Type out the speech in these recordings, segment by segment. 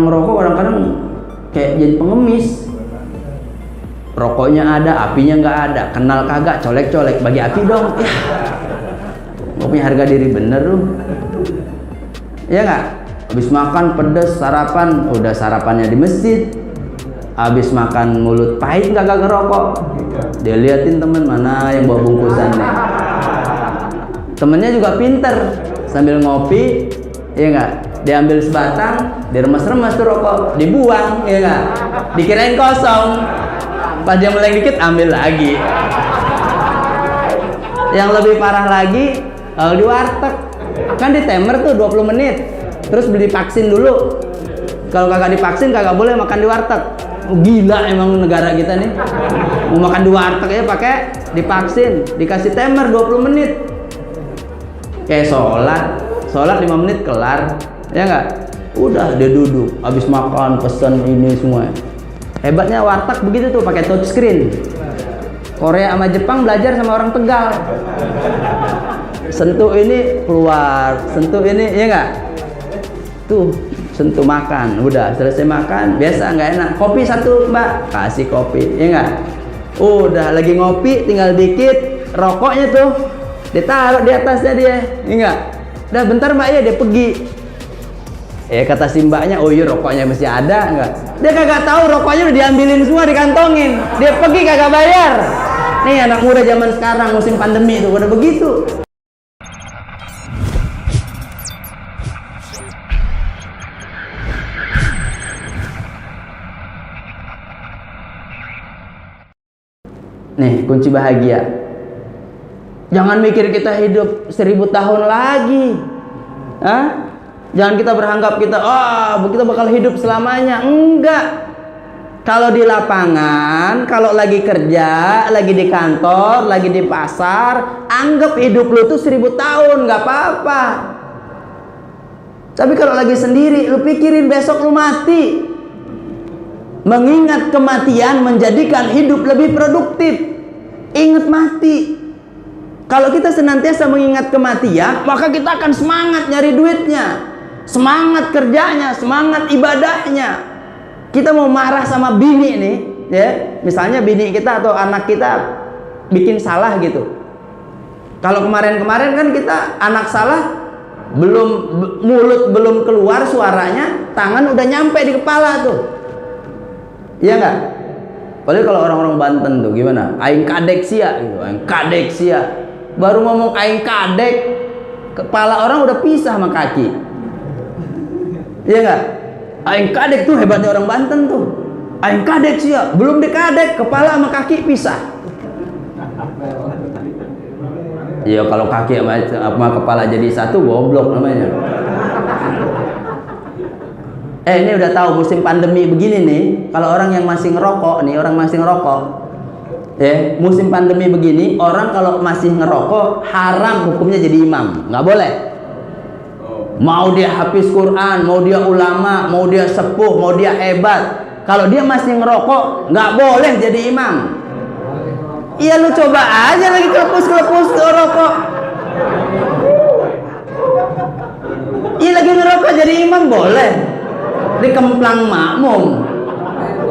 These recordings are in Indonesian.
merokok kadang-kadang kayak jadi pengemis. Rokoknya ada, apinya nggak ada, kenal kagak, colek-colek, bagi api dong. Ya, nggak punya harga diri bener lu. Ya nggak? Habis makan pedes, sarapan, udah sarapannya di masjid. Habis makan mulut pahit kagak ngerokok. Dia liatin temen mana yang bawa bungkusannya. Temennya juga pinter, sambil ngopi, ya nggak? Diambil sebatang, diremes-remes tuh rokok, dibuang, ya nggak? Dikirain kosong. Pas dia meleng dikit, ambil lagi. Yang lebih parah lagi, kalau di warteg kan di timer tuh 20 menit, terus beli vaksin dulu. Kalau kagak divaksin kagak boleh makan di warteg. Gila emang negara kita nih, mau makan di warteg aja pakai divaksin, dikasih timer 20 menit. Kayak sholat 5 menit kelar, ya nggak? Udah dia duduk, habis makan pesen ini semua. Hebatnya warteg begitu tuh, pakai touchscreen. Korea sama Jepang belajar sama orang Tegal. Sentuh ini keluar, sentuh ini, ya nggak? Tuh, sentuh makan, udah selesai makan, biasa nggak enak. Kopi satu mbak, kasih kopi, ya nggak? Udah lagi ngopi, tinggal dikit, rokoknya tuh ditaruh di atasnya dia, ya nggak? Udah bentar mbak ya, dia pergi. Kata si mbaknya, oh iya rokoknya masih ada nggak? Dia kagak tahu rokoknya udah diambilin semua, dikantongin. Dia pergi kagak bayar. Nih anak muda zaman sekarang musim pandemi itu udah begitu. Nih kunci bahagia. Jangan mikir kita hidup 1000 tahun lagi. Hah? Jangan kita beranggap kita bakal hidup selamanya. Enggak. Kalau di lapangan, kalau lagi kerja, lagi di kantor, lagi di pasar, anggap hidup lu tuh 1000 tahun, nggak apa-apa. Tapi kalau lagi sendiri, lu pikirin besok lu mati. Mengingat kematian menjadikan hidup lebih produktif. Ingat mati. Kalau kita senantiasa mengingat kematian, maka kita akan semangat nyari duitnya, semangat kerjanya, semangat ibadahnya. Kita mau marah sama bini nih, ya, misalnya bini kita atau anak kita bikin salah gitu. Kalau kemarin-kemarin kan kita anak salah, mulut belum keluar suaranya, tangan udah nyampe di kepala tuh. Iya nggak? Padahal kalau orang-orang Banten tuh gimana? Aing kadek sia gitu, aing kadek sia. Baru ngomong aing kadek, kepala orang udah pisah sama kaki. Iya nggak? Aing kadek tuh hebatnya orang Banten tuh. Aing kadek sia, belum dikadek, kepala sama kaki pisah. Iya kalau kaki sama kepala jadi satu, goblok namanya. Ini udah tahu musim pandemi begini nih, kalau orang yang masih ngerokok nih, musim pandemi begini, orang kalau masih ngerokok haram hukumnya jadi imam, nggak boleh. Mau dia hafiz Quran, mau dia ulama, mau dia sepuh, mau dia hebat, kalau dia masih ngerokok nggak boleh jadi imam. Iya lu coba aja lagi kelepus rokok. Iya lagi ngerokok jadi imam boleh. Dikemplang makmum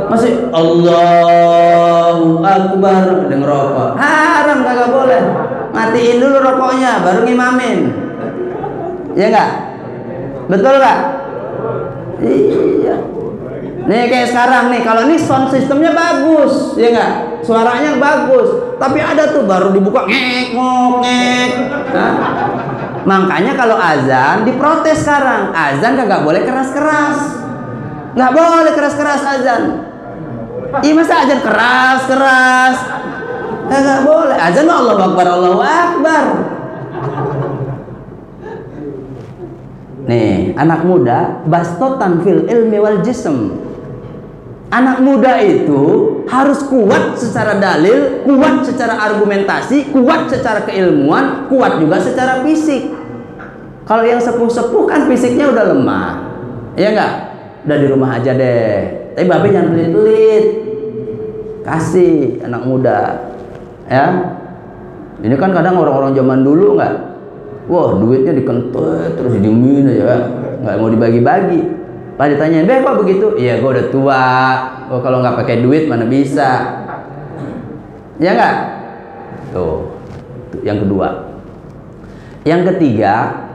masih Allahu Akbar dengan rokok, haram, kagak boleh. Matiin dulu rokoknya baru ngimamin, ya enggak? Betul enggak? Iya. Nih kayak sekarang nih, kalau ini sound sistemnya bagus, ya enggak? Suaranya bagus, tapi ada tuh baru dibuka ngek ngek. Makanya kalau azan diprotes sekarang, azan kagak boleh keras-keras. Nggak boleh keras-keras azan. Iya masa azan keras-keras? Nggak boleh. Azan Allahu Akbar, Allahu Akbar. Nih, anak muda bastotan fil ilmi wal jism. Anak muda itu harus kuat secara dalil, kuat secara argumentasi, kuat secara keilmuan, kuat juga secara fisik. Kalau yang sepuh-sepuh kan fisiknya udah lemah, ya enggak? Udah di rumah aja deh. Tapi babe jangan pelit-pelit. Kasih anak muda. Ya. Ini kan kadang orang-orang zaman dulu enggak. Wah, duitnya dikentut terus didiemin aja, enggak mau dibagi-bagi. Pas ditanyain, "Beh, kok begitu?" "Iya, gue udah tua. Oh, kalau nggak pakai duit mana bisa." Ya nggak? Tuh, yang kedua. Yang ketiga,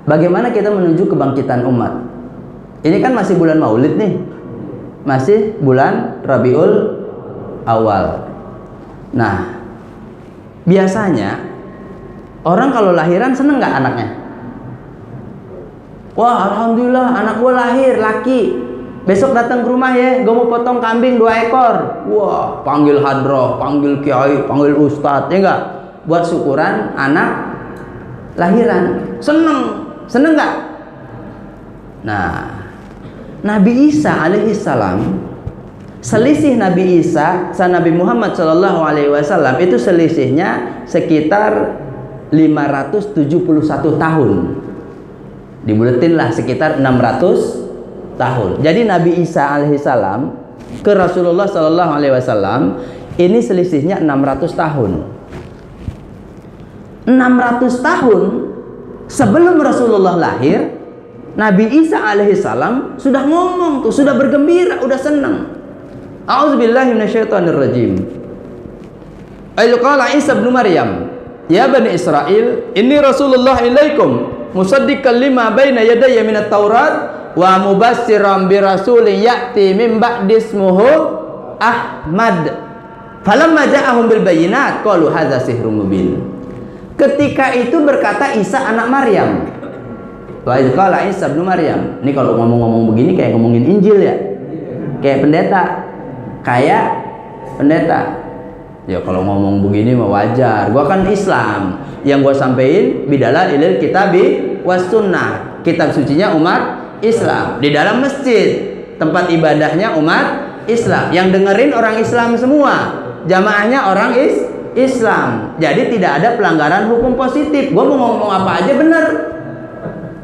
bagaimana kita menuju kebangkitan umat? Ini kan masih bulan Maulid nih, masih bulan Rabiul Awal. Nah, biasanya orang kalau lahiran seneng nggak anaknya? "Wah, alhamdulillah anak gua lahir laki. Besok datang ke rumah ya, gua mau potong kambing 2 ekor." Wah, panggil hadroh, panggil kiai, panggil ustadz, ya enggak? Buat syukuran anak lahiran. Seneng nggak? Nah, Nabi Isa alaihissalam, selisih Nabi Isa sama Nabi Muhammad sallallahu alaihi wasallam itu selisihnya sekitar 571 tahun. Dibuletin lah sekitar 600 tahun. Jadi Nabi Isa alaihissalam ke Rasulullah sallallahu alaihi wasallam ini selisihnya 600 tahun. 600 tahun sebelum Rasulullah lahir, Nabi Isa alaihissalam sudah ngomong tuh, sudah bergembira, udah senang. A'udzubillahi minasyaitonirrajim. Aizu qala Isa bin Maryam, "Ya bani Israil, inni Rasulullah ilaikum musaddiqan lima baina yadayya minat Taurat wa mubassiran bi rasulin ya'ti min ba'di ismuhu Ahmad." Falamma ja'ahum bil bayyinat qalu hadza sihrun mubin. Ketika itu berkata Isa anak Maryam. Wa idz qala Isa bin Maryam. Ini kalau ngomong-ngomong begini kayak ngomongin Injil ya. Kayak pendeta. Ya kalau ngomong begini mah wajar. Gua kan Islam. Yang gua sampein bidala ilal kitabi was sunnah. Kitab sucinya umat Islam. Di dalam masjid, tempat ibadahnya umat Islam. Yang dengerin orang Islam semua. Jamaahnya orang Islam. Jadi tidak ada pelanggaran hukum positif. Gua mau ngomong apa aja bener.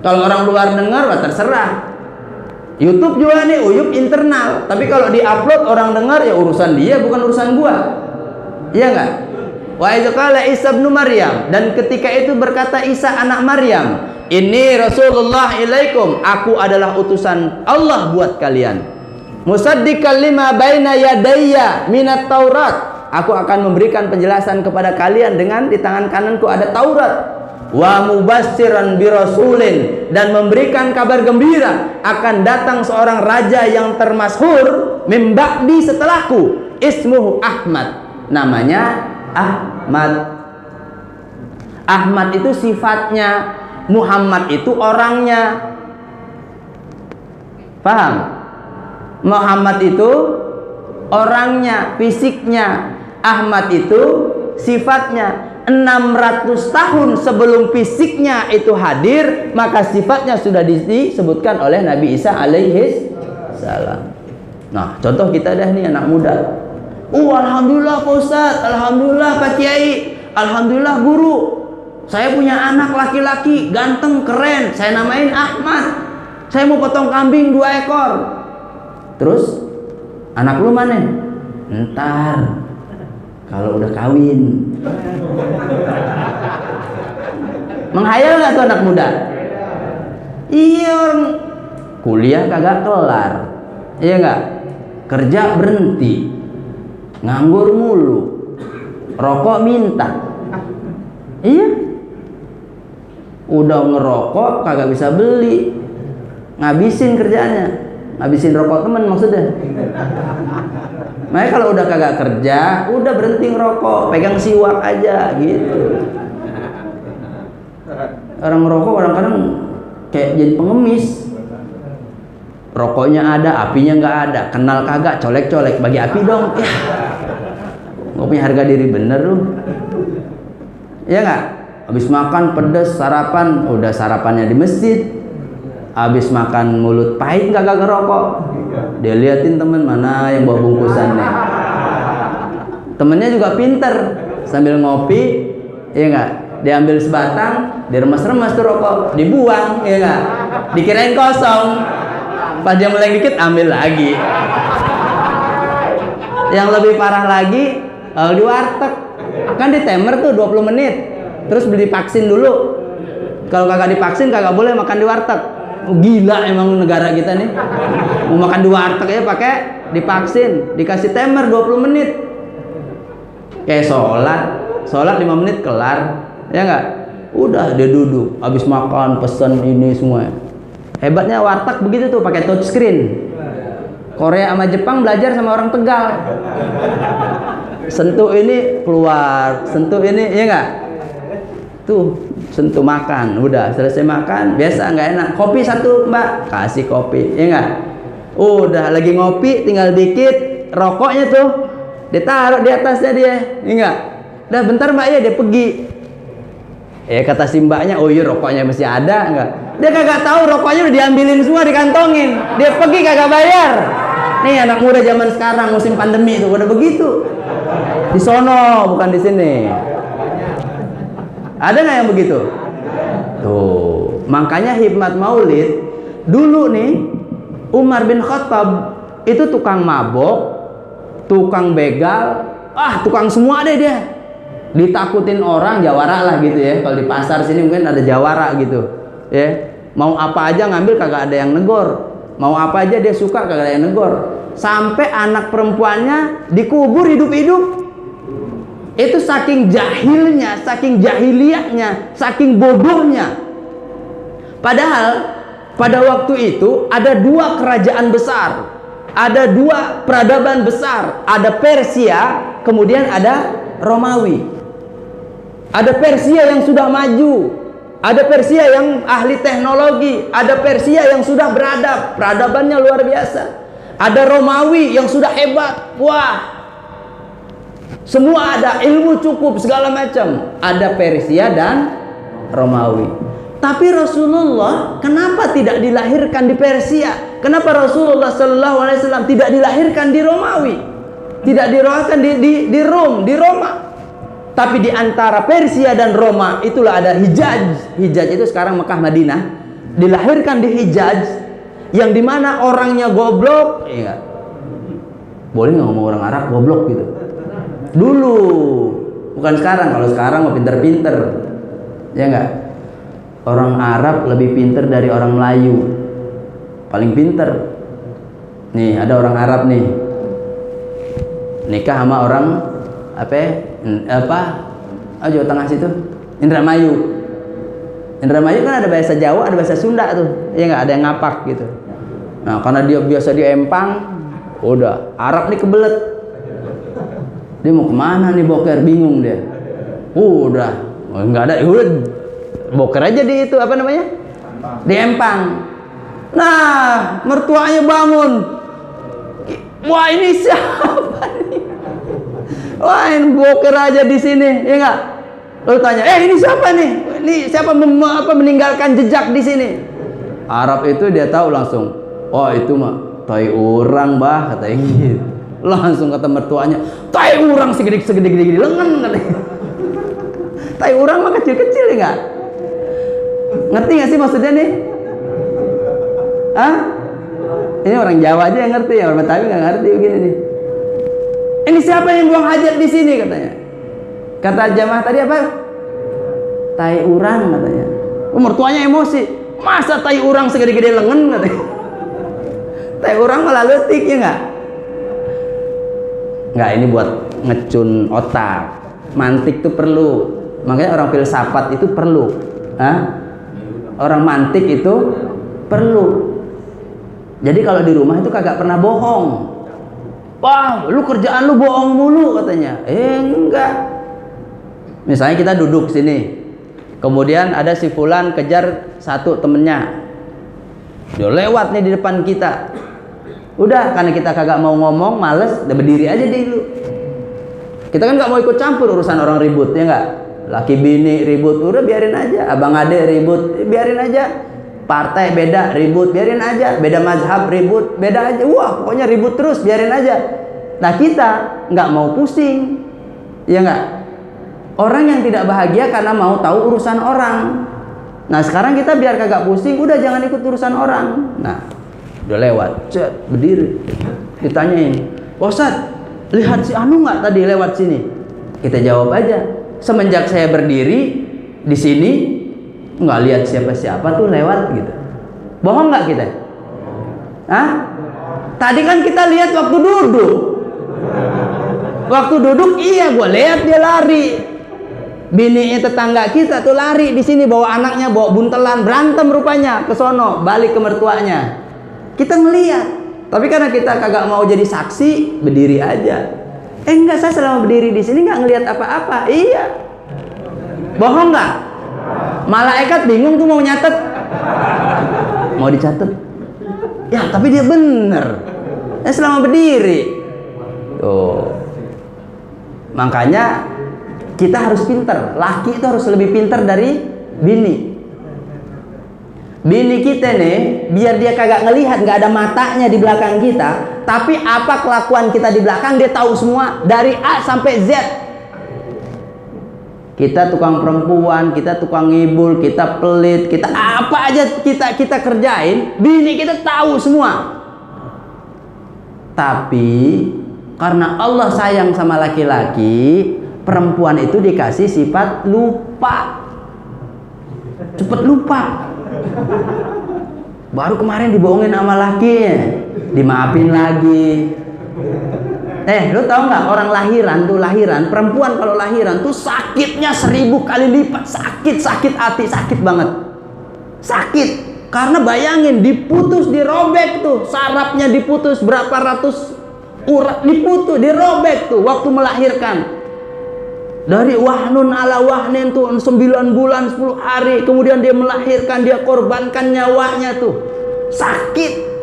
Kalau orang luar dengar, wah terserah. YouTube juga nih, uyup internal. Tapi kalau diupload orang dengar, ya urusan dia, bukan urusan gua. Iya nggak? Wa idz qala Isa bin Maryam, dan ketika itu berkata Isa anak Maryam, "Ini Rasulullah ilaikum, aku adalah utusan Allah buat kalian. Musaddiqan lima baina yadayya minat Taurat, aku akan memberikan penjelasan kepada kalian dengan di tangan kananku ada Taurat. Wa mubassiran bi rasulin, dan memberikan kabar gembira akan datang seorang raja yang termasyhur mim ba'di setelahku, ismuhu Ahmad, namanya Ahmad." Ahmad itu sifatnya, Muhammad itu orangnya. Paham? Muhammad itu orangnya, fisiknya. Ahmad itu sifatnya. 600 tahun sebelum fisiknya itu hadir, maka sifatnya sudah disebutkan oleh Nabi Isa alaihi salam. Nah, contoh kita dah nih anak muda. Alhamdulillah Pak Ustadz, alhamdulillah Pak Kiai, alhamdulillah guru. Saya punya anak laki-laki, ganteng, keren. Saya namain Ahmad. Saya mau potong kambing 2 ekor. Terus, anak lu mana? Ntar, kalau udah kawin. Menghayal gak tuh anak muda? Iya, orang kuliah kagak kelar. Iya gak? Kerja berhenti, nganggur mulu, rokok minta. Iya, udah ngerokok kagak bisa beli, ngabisin kerjaannya, ngabisin rokok temen maksudnya. Makanya kalau udah kagak kerja, udah berhenti ngerokok, pegang siwak aja gitu. Orang ngerokok kadang-kadang kayak jadi pengemis. Rokoknya ada, apinya nggak ada, kenal kagak, colek-colek, bagi api dong. Ya, nggak punya harga diri bener lu. Ya nggak? Habis makan pedes, sarapan, udah sarapannya di masjid. Habis makan mulut pahit kagak ngerokok. Dia liatin temen mana yang bawa bungkusannya. Temennya juga pinter, sambil ngopi, ya nggak? Diambil sebatang, diremes-remes tuh rokok, dibuang, ya nggak? Dikirain kosong. Pas dia meleng dikit, ambil lagi. Yang lebih parah lagi, di warteg kan di timer tuh 20 menit, terus beli vaksin dulu. Kalau kagak divaksin kagak boleh makan di warteg. Gila emang negara kita nih. Mau makan di warteg ya pakai divaksin, dikasih timer 20 menit. Kayak sholat 5 menit kelar, ya nggak? Udah dia duduk, habis makan pesen ini semua. Hebatnya warteg begitu tuh, pakai touchscreen. Korea sama Jepang belajar sama orang Tegal. Sentuh ini keluar, sentuh ini, ya nggak? Tuh, sentuh makan, udah selesai makan, biasa nggak enak. Kopi satu mbak, kasih kopi, ya nggak? Udah lagi ngopi, tinggal dikit, rokoknya tuh ditaruh di atasnya dia, ya nggak? Udah bentar mbak ya, dia pergi. Kata si mbaknya, oh iya rokoknya masih ada nggak? Dia kagak tahu rokoknya udah diambilin semua, dikantongin. Dia pergi kagak bayar. Nih anak muda zaman sekarang musim pandemi tuh udah begitu. Di sono bukan di sini. Ada nggak yang begitu? Tuh, makanya hikmat maulid dulu nih Umar bin Khattab itu tukang mabok, tukang begal, tukang semua deh dia. Ditakutin orang, jawara lah gitu ya. Kalau di pasar sini mungkin ada jawara gitu, ya. Mau apa aja ngambil kagak ada yang negor. Mau apa aja dia suka kagak ada yang negor. Sampai anak perempuannya dikubur hidup-hidup. Itu saking jahilnya, saking jahiliyahnya, saking bodohnya. Padahal pada waktu itu ada 2 kerajaan besar, ada 2 peradaban besar, ada Persia, kemudian ada Romawi. Ada Persia yang sudah maju, ada Persia yang ahli teknologi, ada Persia yang sudah beradab, peradabannya luar biasa. Ada Romawi yang sudah hebat, wah, semua ada, ilmu cukup segala macam. Ada Persia dan Romawi. Tapi Rasulullah kenapa tidak dilahirkan di Persia? Kenapa Rasulullah Sallallahu Alaihi Wasallam tidak dilahirkan di Romawi? Tidak dilahirkan di Rom, di Roma. Tapi di antara Persia dan Roma itulah ada Hijaz. Hijaz itu sekarang Mekah Madinah. Dilahirkan di Hijaz, yang dimana orangnya goblok. Iya. Boleh nggak ngomong orang Arab goblok gitu? Dulu, bukan sekarang. Kalau sekarang mau pinter-pinter, ya nggak? Orang Arab lebih pinter dari orang Melayu, paling pinter. Nih ada orang Arab nih, nikah sama orang Jawa Tengah situ, Indramayu. Indramayu kan ada bahasa Jawa, ada bahasa Sunda tuh, ya nggak, ada yang ngapak gitu. Nah karena dia biasa di Empang, udah Arab nih kebelet. Dia mau kemana nih boker, bingung dia. Udah nggak ada, udah boker aja di itu apa namanya, di Empang. Nah mertuanya bangun, wah ini siapa nih? Wah ini boker aja di sini, ya nggak? Lalu tanya, ini siapa nih? Ini siapa meninggalkan jejak di sini? Arab itu dia tahu langsung. Oh itu mah tai urang bah, katanya gitu. Langsung kata mertuanya, tai urang segede lengan katanya. Tai urang mah kecil-kecil ya nggak? Ngerti nggak sih maksudnya nih? Ini orang Jawa aja yang ngerti, ya orang Betawi nggak ngerti begini nih. Ini siapa yang buang hajat di sini katanya? Kata jamaah tadi apa? Tai urang katanya. Mertuanya emosi. Masa tai urang segede-gede lengan katanya? Tai urang malah letik, ya nggak? Nggak, ini buat ngecun otak. Mantik itu perlu. Makanya orang filsafat itu perlu. Orang mantik itu perlu. Jadi kalau di rumah itu kagak pernah bohong. Wah, lu kerjaan lu bohong mulu katanya. Enggak. Misalnya kita duduk sini, kemudian ada si fulan kejar satu temennya, dia lewat nih di depan kita. Udah, karena kita kagak mau ngomong, males, udah berdiri aja dulu. Kita kan nggak mau ikut campur urusan orang ribut, ya nggak? Laki bini ribut, udah biarin aja. Abang ade ribut, biarin aja. Partai beda ribut, biarin aja. Beda mazhab ribut, beda aja. Wah, pokoknya ribut terus, biarin aja. Nah kita nggak mau pusing, ya nggak? Orang yang tidak bahagia karena mau tahu urusan orang. Nah sekarang kita biar kagak pusing, udah jangan ikut urusan orang. Nah udah lewat, berdiri, ditanyain, Ustadz, lihat si Anu nggak tadi lewat sini? Kita jawab aja, semenjak saya berdiri di sini nggak lihat siapa-siapa tuh lewat gitu. Bohong nggak kita? Hah? Tadi kan kita lihat waktu duduk. Waktu duduk iya gue lihat dia lari. Bini tetangga kita tuh lari di sini bawa anaknya, bawa buntelan, berantem rupanya ke sono, balik ke mertuanya. Kita ngelihat. Tapi karena kita kagak mau jadi saksi, berdiri aja. Enggak, saya selama berdiri di sini nggak ngelihat apa-apa. Iya. Bohong nggak? Malaikat bingung tuh mau nyatet. Mau dicatat. Ya, tapi dia bener. Selama berdiri. Tuh. Makanya kita harus pinter. Laki itu harus lebih pinter dari bini. Bini kita nih, biar dia kagak ngelihat, nggak ada matanya di belakang kita, tapi apa kelakuan kita di belakang dia tahu semua dari A sampai Z. Kita tukang perempuan, kita tukang ngibul, kita pelit, kita apa aja kita kerjain, bini kita tahu semua. Tapi karena Allah sayang sama laki-laki, perempuan itu dikasih sifat lupa, cepet lupa. Baru kemarin dibohongin sama lakinya, dimaafin lagi. Lu tahu nggak orang lahiran perempuan kalau lahiran tuh sakitnya 1000 kali lipat, sakit hati, sakit banget, sakit. Karena bayangin diputus, dirobek tuh, sarafnya diputus berapa ratus urat diputus, dirobek tuh waktu melahirkan. Dari wahnun ala wahnin tuh 9 bulan 10 hari, kemudian dia melahirkan, dia korbankan nyawanya tuh, sakit.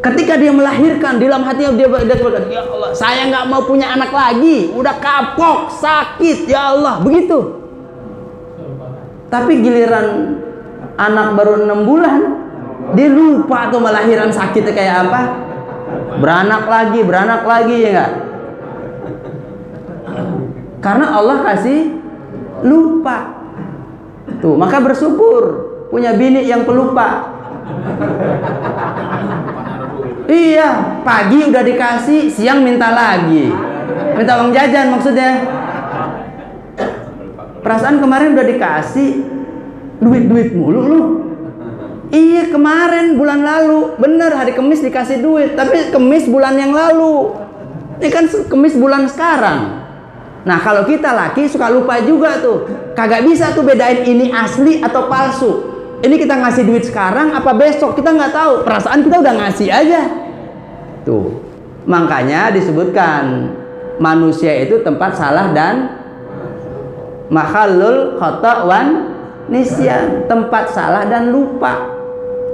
Ketika dia melahirkan, di dalam hatinya dia berkata, ya Allah, saya nggak mau punya anak lagi, udah kapok, sakit, ya Allah, begitu. Tapi giliran anak baru 6 bulan, dia lupa tuh melahiran sakitnya kayak apa. Beranak lagi, ya nggak? Karena Allah kasih lupa. Tuh, maka bersyukur punya bini yang pelupa. Iya, pagi udah dikasih, siang minta lagi, minta uang jajan maksudnya. Perasaan kemarin udah dikasih, duit mulu lu. Iya, kemarin bulan lalu, bener hari Kamis dikasih duit, tapi Kamis bulan yang lalu. Ini kan Kamis bulan sekarang. Nah, kalau kita laki suka lupa juga tuh, kagak bisa tuh bedain ini asli atau palsu. Ini kita ngasih duit sekarang apa besok, kita nggak tahu. Perasaan kita udah ngasih aja. Tuh, makanya disebutkan manusia itu tempat salah dan mahallul khata' wan nisyan, tempat salah dan lupa.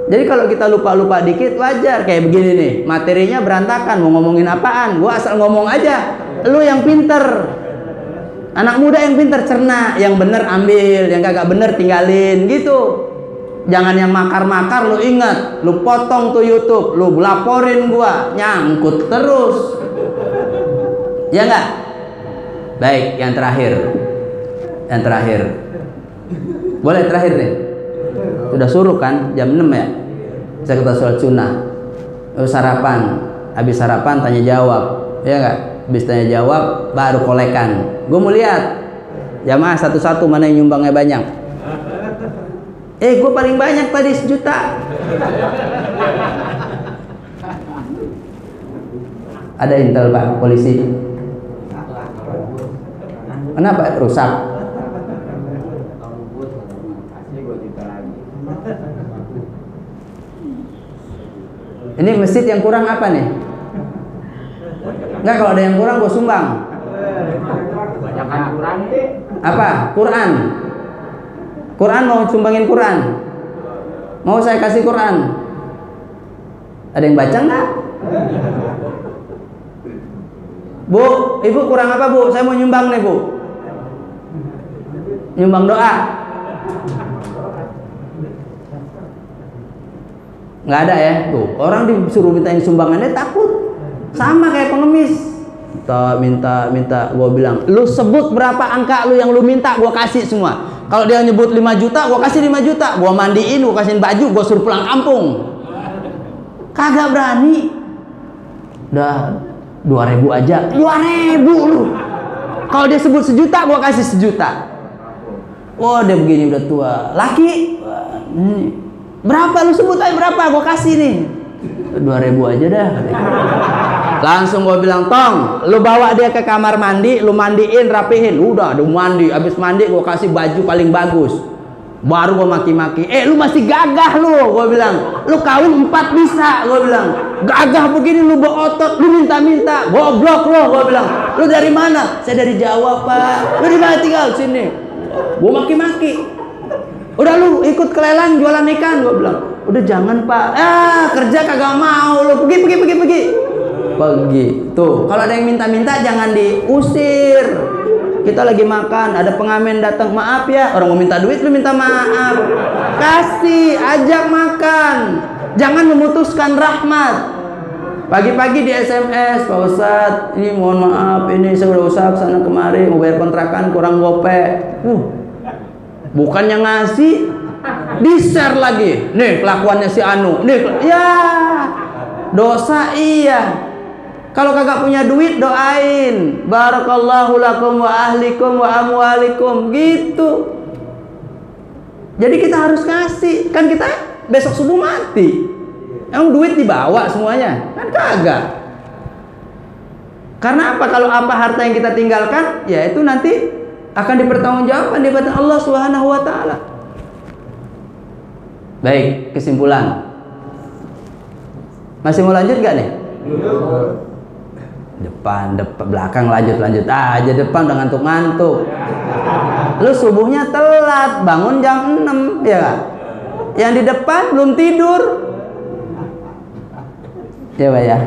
Jadi kalau kita lupa dikit wajar. Kayak begini nih, materinya berantakan, mau ngomongin apaan? Gua asal ngomong aja. Lu yang pinter, anak muda yang pinter, cerna, yang bener ambil, yang kagak bener tinggalin gitu. Jangan yang makar-makar lu ingat, lu potong tuh YouTube, lu laporin gua, nyangkut terus. Ya enggak? Baik, yang terakhir. Boleh terakhir deh. Udah suruh kan jam 6 ya? Saya kata sholat sunnah. Sarapan, habis sarapan tanya jawab. Ya enggak? Habis tanya jawab baru kolekan. Gua mau lihat jamaah satu-satu mana yang nyumbangnya banyak. Gue paling banyak tadi 1 juta. Ada intel Pak polisi. Kenapa rusak? Ini masjid yang kurang apa nih? Enggak, kalau ada yang kurang gue sumbang. Apa? Quran mau sumbangin Quran? Mau saya kasih Quran? Ada yang baca nggak? Bu, ibu kurang apa bu? Saya mau nyumbang nih bu. Nyumbang doa. Nggak ada ya? Tuh, orang disuruh mintain sumbangannya takut. Sama kayak pengemis. Minta. Gua bilang, lu sebut berapa angka lu yang lu minta, gua kasih semua. Kalau dia nyebut 5 juta, gua kasih 5 juta. Gua mandiin, gua kasihin baju, gua suruh pulang kampung. Kagak berani. Udah 2.000 aja. 2.000 lu. Kalau dia sebut 1 juta, gua kasih 1 juta. Wah, dia begini udah tua. Laki. Berapa lu sebut aja berapa, gua kasih nih. 2.000 aja dah. Langsung gua bilang, Tong, lu bawa dia ke kamar mandi, lu mandiin, rapihin. Udah, lu mandi, habis mandi gua kasih baju paling bagus. Baru gua maki-maki, lu masih gagah lu, gua bilang. Lu kawin 4 bisa, gua bilang. Gagah begini lu berotot, lu minta-minta, goblok lu, gua bilang. Lu dari mana? Saya dari Jawa, Pak. Lu di mana tinggal? Sini. Gua maki-maki. Udah lu ikut kelelang jualan ikan, gua bilang. Udah jangan, Pak. Kerja kagak mau, lu pergi. Pergi. Tuh, kalau ada yang minta-minta jangan diusir. Kita lagi makan, ada pengamen datang, maaf ya, orang mau minta duit lu minta maaf. Kasih, ajak makan. Jangan memutuskan rahmat. Pagi-pagi di SMS, Pak Ustadz, ini mohon maaf, ini saya udah usaha sana kemari, mau bayar kontrakan kurang gope. Bukannya ngasih, di-share lagi. Nih kelakuannya si Anu. Nih, ya dosa iya. Kalau kagak punya duit doain, barakallahu lakum wa ahlikum wa amwalikum, gitu. Jadi kita harus kasih. Kan kita besok subuh mati. Emang duit dibawa semuanya? Kan kagak. Karena apa? Kalau apa harta yang kita tinggalkan, ya itu nanti akan dipertanggungjawabkan di hadapan Allah Subhanahu wa taala. Baik, kesimpulan. Masih mau lanjut gak nih? Depan, belakang lanjut aja, depan udah ngantuk-ngantuk. Lu subuhnya telat, bangun jam 6, ya kan? Yang di depan belum tidur. Ya, Pak ya.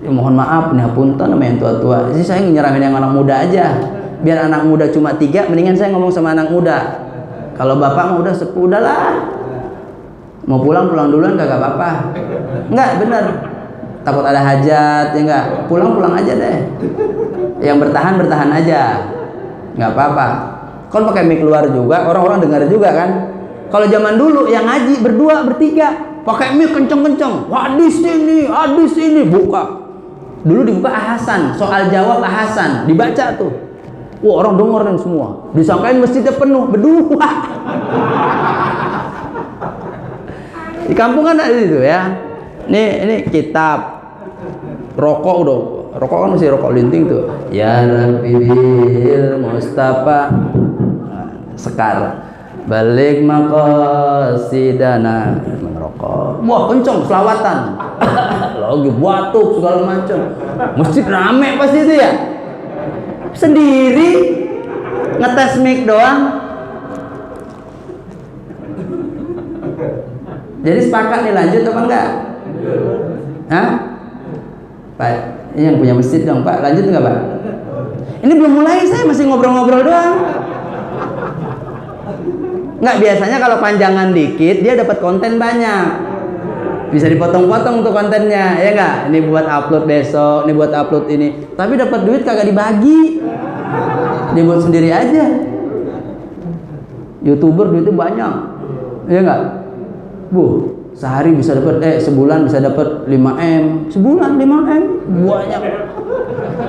Ya mohon maaf nih, punten sama yang tua-tua. Jadi saya nyerahin yang anak muda aja. Biar anak muda cuma 3, mendingan saya ngomong sama anak muda. Kalau bapak mau udah sepuh, udahlah. Mau pulang duluan kagak apa-apa. Enggak, bener. Takut ada hajat, ya enggak? Pulang aja deh. Yang bertahan aja. Enggak apa-apa. Kan pakai mic keluar juga, orang-orang dengar juga kan. Kalau zaman dulu yang ngaji berdua, bertiga, pakai mic kenceng-kenceng. Hadis ini, buka. Dulu dibuka Ahasan, soal jawab Ahasan, dibaca tuh. Wah, orang dengerin semua. Disangkain masjidnya penuh, berdua. Di kampung kan ada itu ya. Ini kitab. Rokok kan masih rokok linting tuh. Ya Rabbi bil Mustafa Sekar balik maqasidana merokok. Wah, kenceng selawatan. Lagi batuk segala macam. Masjid rame pasti itu ya. Sendiri ngetes mic doang. Jadi sepakat nih lanjut apa enggak? Hah? Pak, ini yang punya masjid dong, Pak. Lanjut enggak, Pak? Ini belum mulai, saya masih ngobrol-ngobrol doang. Enggak, biasanya kalau panjangan dikit dia dapat konten banyak. Bisa dipotong-potong untuk kontennya, ya enggak? Ini buat upload besok, ini buat upload ini. Tapi dapat duit kagak dibagi. Dibuat sendiri aja. YouTuber duitnya banyak. Ya enggak? Sehari bisa dapat sebulan bisa dapat 5M. Sebulan 5M banyak.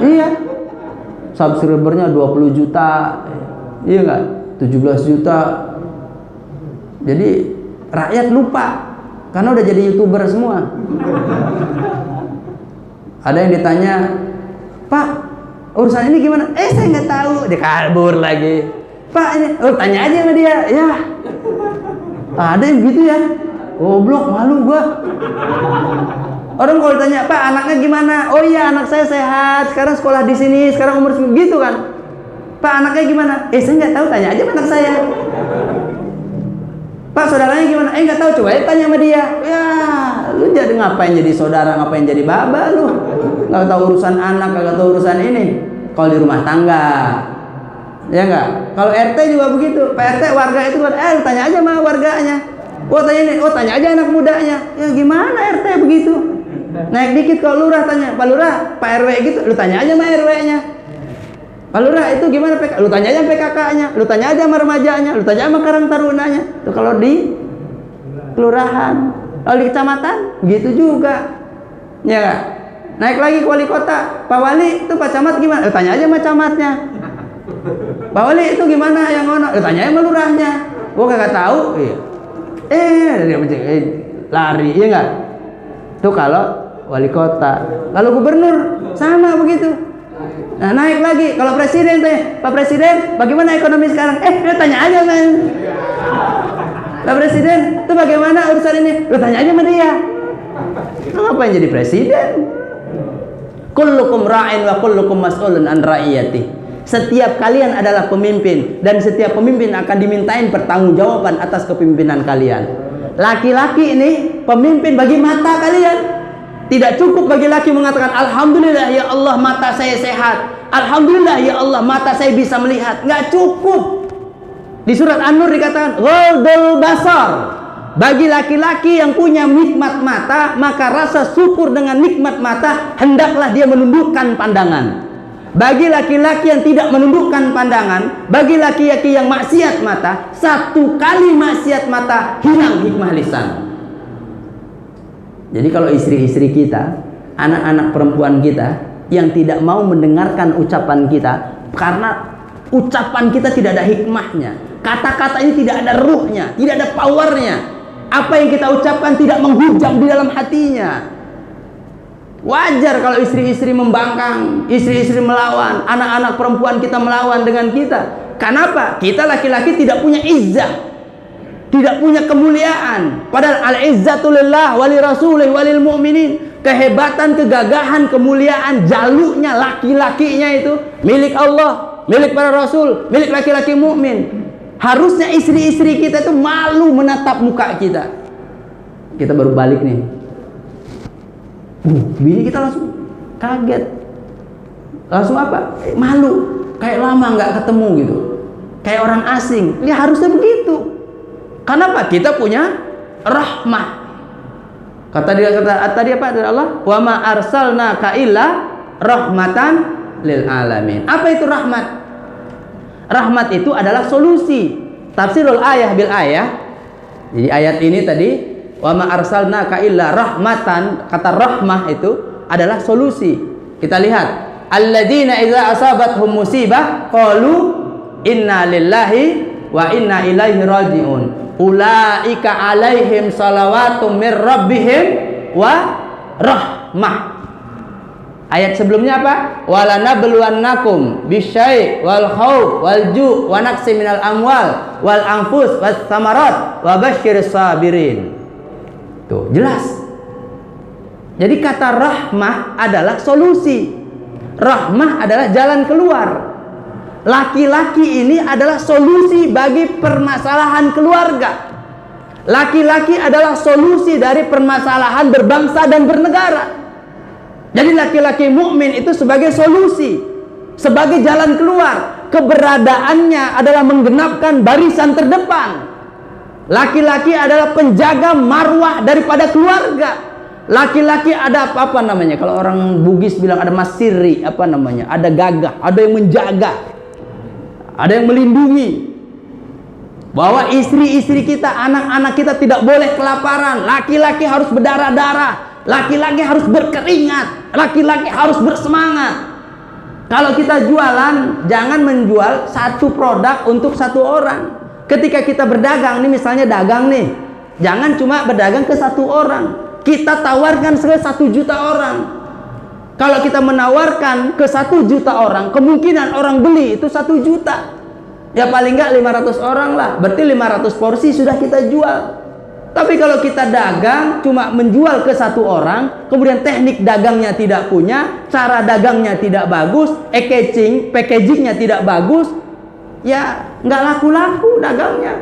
Iya. Subscribernya 20 juta. Iya enggak? 17 juta. Jadi rakyat lupa karena udah jadi YouTuber semua. Ada yang ditanya, "Pak, urusan ini gimana?" Saya nggak tahu. Dia kabur lagi. "Pak, ini tanya aja sama dia." Ya. Ada yang gitu ya. Goblok, malu gua. Orang kalau ditanya, "Pak, anaknya gimana?" "Oh iya, anak saya sehat. Sekarang sekolah di sini. Sekarang umur segitu kan." "Pak, anaknya gimana?" Saya nggak tahu. Tanya aja sama anak saya. "Pak, saudaranya gimana?" Nggak tahu. Coba tanya sama dia. Ya, lu jadi ngapain jadi saudara, ngapain jadi baba lu? Nggak tahu urusan anak, nggak tahu urusan ini. Kalau di rumah tangga, ya nggak. Kalau RT juga begitu. Pak RT warga itu kan, tanya aja sama warganya. Tanya aja anak mudanya. Ya gimana RT begitu? Naik dikit kalau lurah tanya, "Pak Lurah, Pak RW gitu." Lu tanya aja sama RW-nya. "Pak Lurah itu gimana PK?" Lu tanya aja PKK-nya, lu tanya aja sama remajanya, lu tanya sama Karang Tarunanya. Itu kalau di kelurahan. Kalau di kecamatan gitu juga. Ya gak? Naik lagi ke wali kota, "Pak Wali itu Pak Camat gimana?" Lu tanya aja sama camatnya. "Pak Wali itu gimana yang ngono?" Lu tanya aja sama lurahnya. Gua kagak tahu. Iya. lari, iya nggak? Itu kalau wali kota. Kalau gubernur sama begitu. Nah, naik lagi. Kalau presiden tanya, Pak Presiden, bagaimana ekonomi sekarang? Tanya aja man. Pak Presiden, itu bagaimana urusan ini? Lu tanya aja sama dia. Lu ngapain jadi presiden? Kullukum ra'in wa kullukum mas'ulun an ra'iyati. Setiap kalian adalah pemimpin dan setiap pemimpin akan dimintain pertanggungjawaban atas kepemimpinan kalian. Laki-laki ini pemimpin bagi mata kalian. Tidak cukup bagi laki mengatakan alhamdulillah ya Allah mata saya sehat. Alhamdulillah ya Allah mata saya bisa melihat. Nggak cukup. Di surat An-Nur dikatakan ghaddul basar. Bagi laki-laki yang punya nikmat mata, maka rasa syukur dengan nikmat mata hendaklah dia menundukkan pandangan. Bagi laki-laki yang tidak menundukkan pandangan, bagi laki-laki yang maksiat mata, satu kali maksiat mata hilang hikmah lisan. Jadi kalau istri-istri kita, anak-anak perempuan kita yang tidak mau mendengarkan ucapan kita karena ucapan kita tidak ada hikmahnya, kata-kata ini tidak ada ruhnya, tidak ada powernya, apa yang kita ucapkan tidak menghujam di dalam hatinya. Wajar kalau istri-istri membangkang, istri-istri melawan, anak-anak perempuan kita melawan dengan kita. Kenapa? Kita laki-laki tidak punya izzah, tidak punya kemuliaan. Padahal al-izzatu lillah wali rasulih walil mu'minin. Kehebatan, kegagahan, kemuliaan, jaluknya laki-lakinya itu milik Allah, milik para rasul, milik laki-laki mukmin. Harusnya istri-istri kita itu malu menatap muka kita. Kita baru balik nih. Bini kita langsung kaget, langsung apa? Malu, kayak lama nggak ketemu gitu, kayak orang asing. Ya harusnya begitu. Kenapa? Kita punya rahmah. Kata tadi apa dari Allah? Wa ma arsalnaka illa rahmatan lil alamin. Apa itu rahmat? Rahmat itu adalah solusi. Tafsirul ayah bil ayah. Jadi ayat ini tadi wa ma arsalnaka illa rahmatan, kata rahmah itu adalah solusi. Kita lihat, alladzina idza asabathum musibah qalu inna lillahi wa inna ilaihi rajiun. Ulaika alaihim salawatum mir rabbihim wa rahmah. Ayat sebelumnya apa? Walanabluwannakum bisyai' wal khauf wal ju' wa naqsi minal amwal wal anfus was samarat wa basyiris sabirin. Tuh, jelas. Jadi kata rahmah adalah solusi. Rahmah adalah jalan keluar. Laki-laki ini adalah solusi bagi permasalahan keluarga. Laki-laki adalah solusi dari permasalahan berbangsa dan bernegara. Jadi laki-laki mukmin itu sebagai solusi, sebagai jalan keluar. Keberadaannya adalah menggenapkan barisan terdepan. Laki-laki adalah penjaga marwah daripada keluarga. Laki-laki ada apa namanya? Kalau orang Bugis bilang ada masiri, apa namanya? Ada gagah, ada yang menjaga, ada yang melindungi. Bahwa istri-istri kita, anak-anak kita tidak boleh kelaparan. Laki-laki harus berdarah-darah. Laki-laki harus berkeringat. Laki-laki harus bersemangat. Kalau kita jualan, jangan menjual satu produk untuk satu orang. Ketika kita berdagang, nih misalnya dagang nih, jangan cuma berdagang ke satu orang. Kita tawarkan ke 1 juta orang. Kalau kita menawarkan ke 1 juta orang, kemungkinan orang beli itu 1 juta. Ya paling nggak 500 orang lah. Berarti 500 porsi sudah kita jual. Tapi kalau kita dagang cuma menjual ke 1 orang, kemudian teknik dagangnya tidak punya, cara dagangnya tidak bagus, packagingnya tidak bagus, ya nggak laku-laku dagangnya.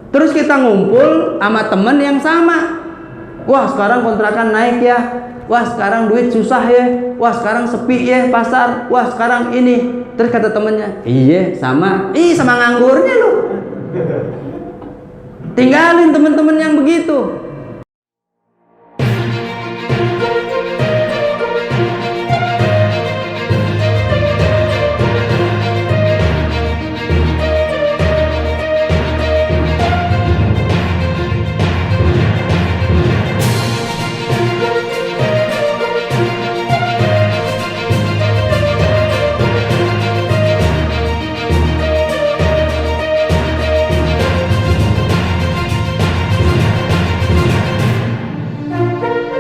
Terus kita ngumpul sama temen yang sama. Wah sekarang kontrakan naik ya. Wah sekarang duit susah ya. Wah sekarang sepi ya pasar. Wah sekarang ini. Terus kata temennya, iya sama. Sama nganggurnya lu. Tinggalin temen-temen yang begitu.